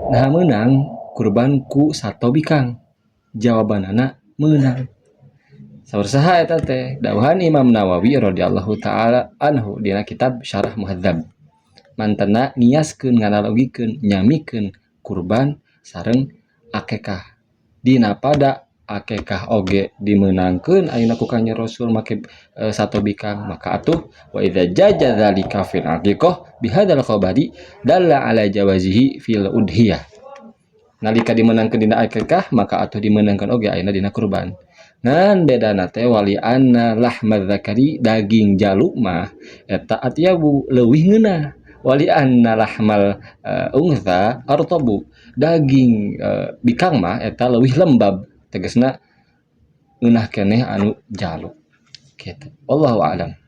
Nah menang kurban ku sato bikang. Jawabanana menang. Saur saha eta teh? Dawuhan Imam Nawawi radhiyallahu taala anhu dina kitab Syarah Muhadzab. Mantena niaskeun nganalogikeun nyamikeun kurban sareng akekah. Dina pada akekah oge dimenangkeun ayeuna ku Kanjeng Rasul make sato bikang maka atuh wa idza jaja dzalika fil aqiqah bihadzal khabari dalla ala jawazihi fil udhiyah. Nalika dimenangkeun dina akekah maka atuh dimenangkeun oge ayeuna dina kurban. Ngan bedana teh wali anna lahmaz zakari daging jaluk mah eta atyabu leuwih ngeunah. Wali anna lahmal untha artabu daging bikang mah eta leuwih lembab tegasna ngeunah keneh anu jaluk kitu. Wallahu a'lam.